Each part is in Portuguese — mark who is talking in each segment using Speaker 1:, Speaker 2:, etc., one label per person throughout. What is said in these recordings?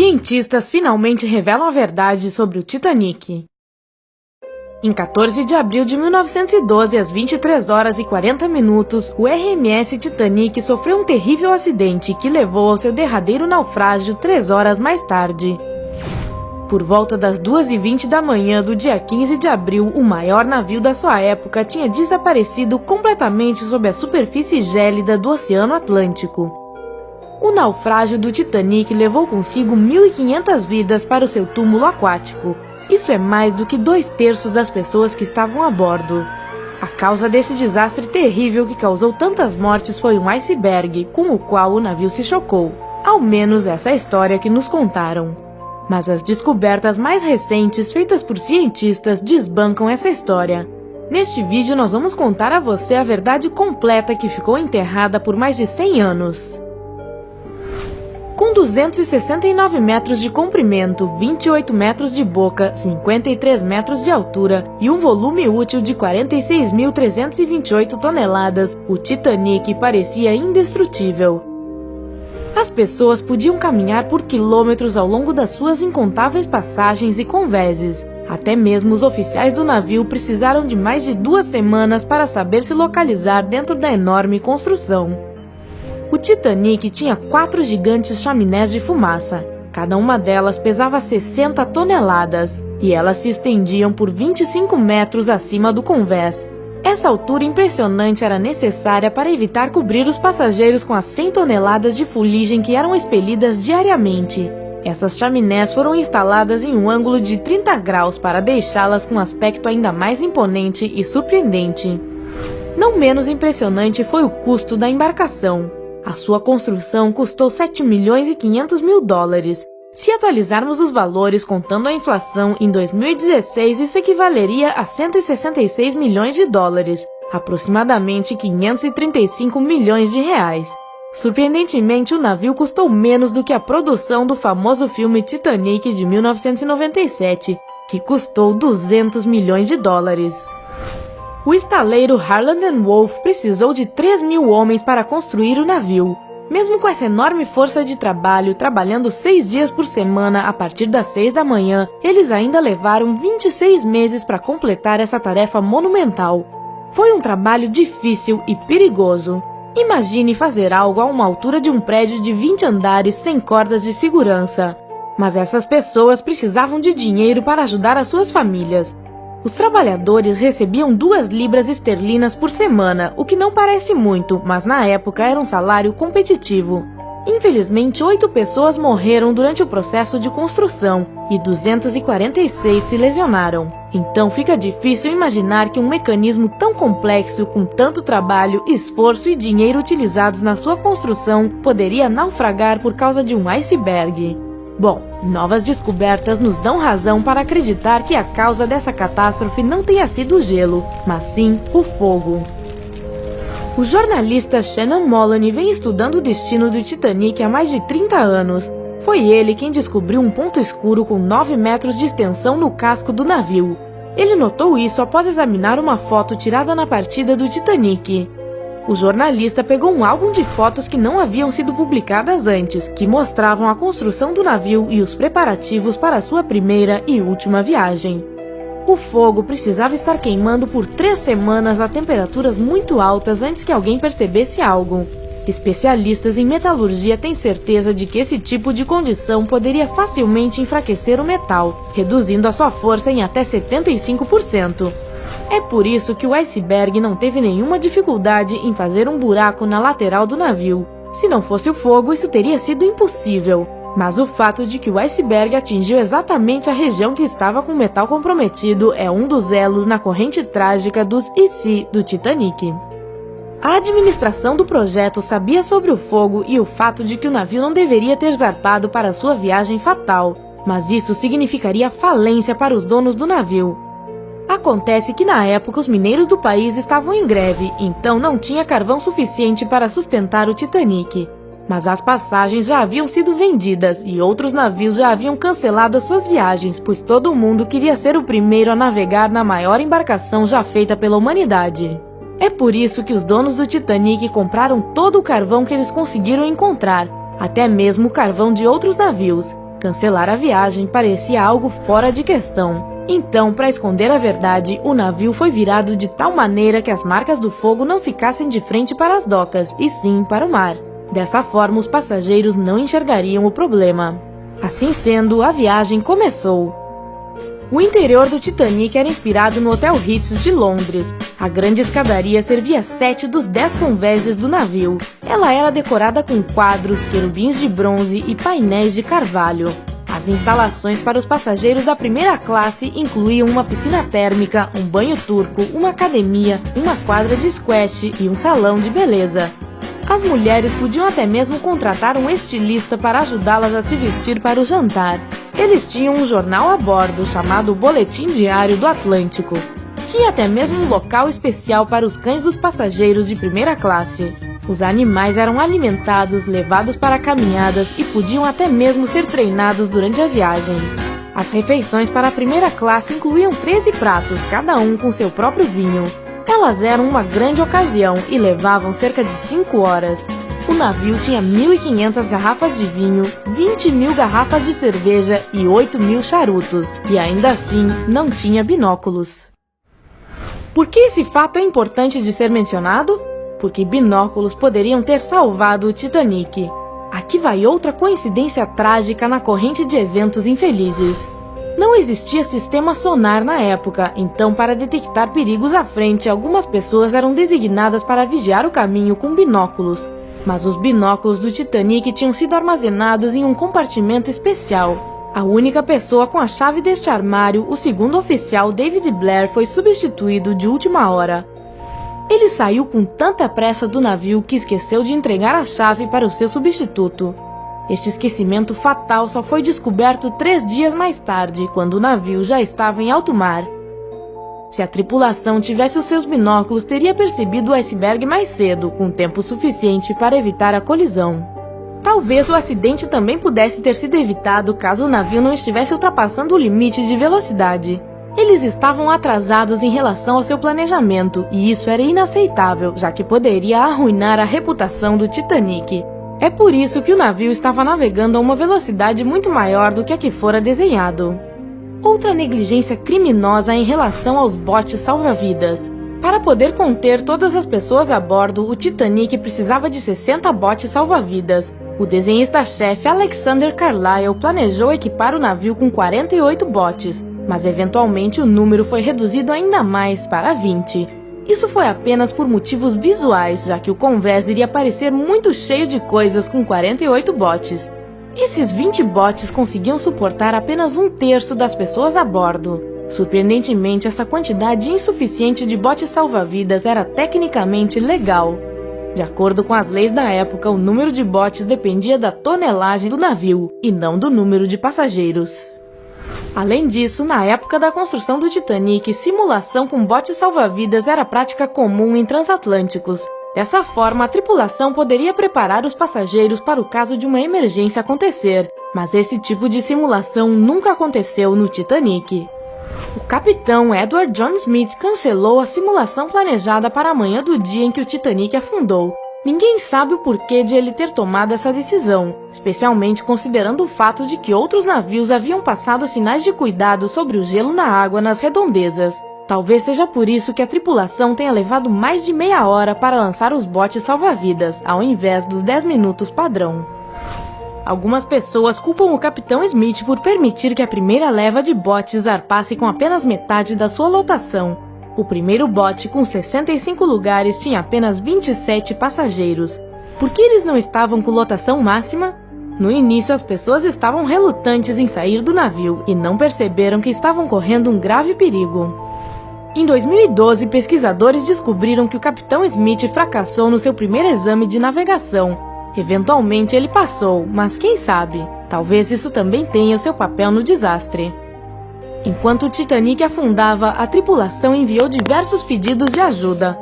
Speaker 1: Cientistas finalmente revelam a verdade sobre o Titanic. Em 14 de abril de 1912, às 23 horas e 40 minutos, o RMS Titanic sofreu um terrível acidente que levou ao seu derradeiro naufrágio 3 horas mais tarde. Por volta das 2h20 da manhã do dia 15 de abril, o maior navio da sua época tinha desaparecido completamente sob a superfície gélida do Oceano Atlântico. O naufrágio do Titanic levou consigo 1.500 vidas para o seu túmulo aquático. Isso é mais do que 2/3 das pessoas que estavam a bordo. A causa desse desastre terrível que causou tantas mortes foi um iceberg, com o qual o navio se chocou. Ao menos essa é a história que nos contaram. Mas as descobertas mais recentes feitas por cientistas desbancam essa história. Neste vídeo nós vamos contar a você a verdade completa que ficou enterrada por mais de 100 anos. Com 269 metros de comprimento, 28 metros de boca, 53 metros de altura e um volume útil de 46.328 toneladas, o Titanic parecia indestrutível. As pessoas podiam caminhar por quilômetros ao longo das suas incontáveis passagens e convéses. Até mesmo os oficiais do navio precisaram de mais de 2 semanas para saber se localizar dentro da enorme construção. O Titanic tinha 4 gigantes chaminés de fumaça. Cada uma delas pesava 60 toneladas, e elas se estendiam por 25 metros acima do convés. Essa altura impressionante era necessária para evitar cobrir os passageiros com as 100 toneladas de fuligem que eram expelidas diariamente. Essas chaminés foram instaladas em um ângulo de 30 graus para deixá-las com um aspecto ainda mais imponente e surpreendente. Não menos impressionante foi o custo da embarcação. A sua construção custou 7.500.000 dólares. Se atualizarmos os valores contando a inflação, em 2016 isso equivaleria a 166 milhões de dólares, aproximadamente 535 milhões de reais. Surpreendentemente, o navio custou menos do que a produção do famoso filme Titanic de 1997, que custou 200 milhões de dólares. O estaleiro Harland & Wolff precisou de 3.000 homens para construir o navio. Mesmo com essa enorme força de trabalho, trabalhando 6 dias por semana a partir das 6 da manhã, eles ainda levaram 26 meses para completar essa tarefa monumental. Foi um trabalho difícil e perigoso. Imagine fazer algo a uma altura de um prédio de 20 andares sem cordas de segurança. Mas essas pessoas precisavam de dinheiro para ajudar as suas famílias. Os trabalhadores recebiam 2 libras esterlinas por semana, o que não parece muito, mas na época era um salário competitivo. Infelizmente, 8 pessoas morreram durante o processo de construção e 246 se lesionaram. Então fica difícil imaginar que um mecanismo tão complexo, com tanto trabalho, esforço e dinheiro utilizados na sua construção, poderia naufragar por causa de um iceberg. Bom, novas descobertas nos dão razão para acreditar que a causa dessa catástrofe não tenha sido o gelo, mas sim o fogo. O jornalista Shannon Moloney vem estudando o destino do Titanic há mais de 30 anos. Foi ele quem descobriu um ponto escuro com 9 metros de extensão no casco do navio. Ele notou isso após examinar uma foto tirada na partida do Titanic. O jornalista pegou um álbum de fotos que não haviam sido publicadas antes, que mostravam a construção do navio e os preparativos para sua primeira e última viagem. O fogo precisava estar queimando por 3 semanas a temperaturas muito altas antes que alguém percebesse algo. Especialistas em metalurgia têm certeza de que esse tipo de condição poderia facilmente enfraquecer o metal, reduzindo a sua força em até 75%. É por isso que o iceberg não teve nenhuma dificuldade em fazer um buraco na lateral do navio. Se não fosse o fogo, isso teria sido impossível. Mas o fato de que o iceberg atingiu exatamente a região que estava com o metal comprometido é um dos elos na corrente trágica dos "e se" do Titanic. A administração do projeto sabia sobre o fogo e o fato de que o navio não deveria ter zarpado para sua viagem fatal, mas isso significaria falência para os donos do navio. Acontece que na época os mineiros do país estavam em greve, então não tinha carvão suficiente para sustentar o Titanic. Mas as passagens já haviam sido vendidas e outros navios já haviam cancelado as suas viagens, pois todo mundo queria ser o primeiro a navegar na maior embarcação já feita pela humanidade. É por isso que os donos do Titanic compraram todo o carvão que eles conseguiram encontrar, até mesmo o carvão de outros navios. Cancelar a viagem parecia algo fora de questão. Então, para esconder a verdade, o navio foi virado de tal maneira que as marcas do fogo não ficassem de frente para as docas, e sim para o mar. Dessa forma, os passageiros não enxergariam o problema. Assim sendo, a viagem começou. O interior do Titanic era inspirado no Hotel Ritz de Londres. A grande escadaria servia 7 dos 10 convéses do navio. Ela era decorada com quadros, querubins de bronze e painéis de carvalho. As instalações para os passageiros da primeira classe incluíam uma piscina térmica, um banho turco, uma academia, uma quadra de squash e um salão de beleza. As mulheres podiam até mesmo contratar um estilista para ajudá-las a se vestir para o jantar. Eles tinham um jornal a bordo chamado Boletim Diário do Atlântico. Tinha até mesmo um local especial para os cães dos passageiros de primeira classe. Os animais eram alimentados, levados para caminhadas e podiam até mesmo ser treinados durante a viagem. As refeições para a primeira classe incluíam 13 pratos, cada um com seu próprio vinho. Elas eram uma grande ocasião e levavam cerca de 5 horas. O navio tinha 1.500 garrafas de vinho, 20.000 garrafas de cerveja e 8.000 charutos, e ainda assim não tinha binóculos. Por que esse fato é importante de ser mencionado? Porque binóculos poderiam ter salvado o Titanic. Aqui vai outra coincidência trágica na corrente de eventos infelizes. Não existia sistema sonar na época, então para detectar perigos à frente, algumas pessoas eram designadas para vigiar o caminho com binóculos. Mas os binóculos do Titanic tinham sido armazenados em um compartimento especial. A única pessoa com a chave deste armário, o segundo oficial David Blair, foi substituído de última hora. Ele saiu com tanta pressa do navio que esqueceu de entregar a chave para o seu substituto. Este esquecimento fatal só foi descoberto 3 dias mais tarde, quando o navio já estava em alto mar. Se a tripulação tivesse os seus binóculos, teria percebido o iceberg mais cedo, com tempo suficiente para evitar a colisão. Talvez o acidente também pudesse ter sido evitado caso o navio não estivesse ultrapassando o limite de velocidade. Eles estavam atrasados em relação ao seu planejamento, e isso era inaceitável, já que poderia arruinar a reputação do Titanic. É por isso que o navio estava navegando a uma velocidade muito maior do que a que fora desenhado. Outra negligência criminosa em relação aos botes salva-vidas. Para poder conter todas as pessoas a bordo, o Titanic precisava de 60 botes salva-vidas. O desenhista-chefe Alexander Carlyle planejou equipar o navio com 48 botes, mas eventualmente o número foi reduzido ainda mais para 20. Isso foi apenas por motivos visuais, já que o convés iria parecer muito cheio de coisas com 48 botes. Esses 20 botes conseguiam suportar apenas 1/3 das pessoas a bordo. Surpreendentemente, essa quantidade insuficiente de botes salva-vidas era tecnicamente legal. De acordo com as leis da época, o número de botes dependia da tonelagem do navio, e não do número de passageiros. Além disso, na época da construção do Titanic, simulação com botes salva-vidas era prática comum em transatlânticos. Dessa forma, a tripulação poderia preparar os passageiros para o caso de uma emergência acontecer, mas esse tipo de simulação nunca aconteceu no Titanic. O capitão Edward John Smith cancelou a simulação planejada para a manhã do dia em que o Titanic afundou. Ninguém sabe o porquê de ele ter tomado essa decisão, especialmente considerando o fato de que outros navios haviam passado sinais de cuidado sobre o gelo na água nas redondezas. Talvez seja por isso que a tripulação tenha levado mais de meia hora para lançar os botes salva-vidas, ao invés dos 10 minutos padrão. Algumas pessoas culpam o capitão Smith por permitir que a primeira leva de botes zarpasse com apenas metade da sua lotação. O primeiro bote, com 65 lugares, tinha apenas 27 passageiros. Por que eles não estavam com lotação máxima? No início, as pessoas estavam relutantes em sair do navio e não perceberam que estavam correndo um grave perigo. Em 2012, pesquisadores descobriram que o capitão Smith fracassou no seu primeiro exame de navegação. Eventualmente ele passou, mas quem sabe? Talvez isso também tenha o seu papel no desastre. Enquanto o Titanic afundava, a tripulação enviou diversos pedidos de ajuda.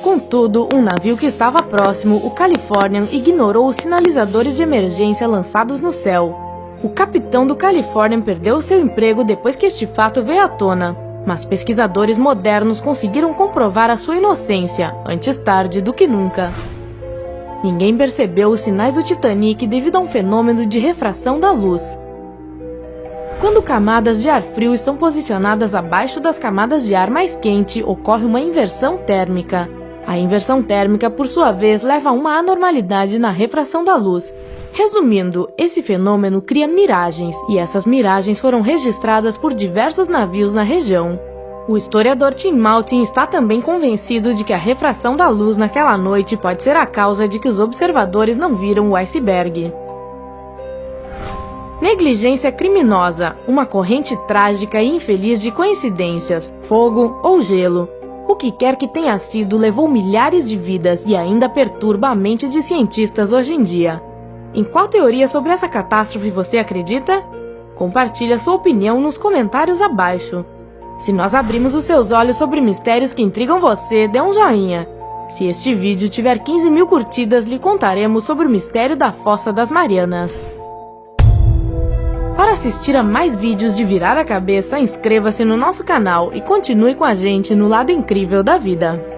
Speaker 1: Contudo, um navio que estava próximo, o Californian, ignorou os sinalizadores de emergência lançados no céu. O capitão do Californian perdeu seu emprego depois que este fato veio à tona, mas pesquisadores modernos conseguiram comprovar a sua inocência, antes tarde do que nunca. Ninguém percebeu os sinais do Titanic devido a um fenômeno de refração da luz. Quando camadas de ar frio estão posicionadas abaixo das camadas de ar mais quente, ocorre uma inversão térmica. A inversão térmica, por sua vez, leva a uma anormalidade na refração da luz. Resumindo, esse fenômeno cria miragens, e essas miragens foram registradas por diversos navios na região. O historiador Tim Maltin está também convencido de que a refração da luz naquela noite pode ser a causa de que os observadores não viram o iceberg. Negligência criminosa, uma corrente trágica e infeliz de coincidências, fogo ou gelo. O que quer que tenha sido levou milhares de vidas e ainda perturba a mente de cientistas hoje em dia. Em qual teoria sobre essa catástrofe você acredita? Compartilhe a sua opinião nos comentários abaixo. Se nós abrimos os seus olhos sobre mistérios que intrigam você, dê um joinha. Se este vídeo tiver 15.000 curtidas, lhe contaremos sobre o mistério da Fossa das Marianas. Para assistir a mais vídeos de virar a cabeça, inscreva-se no nosso canal e continue com a gente no lado incrível da vida.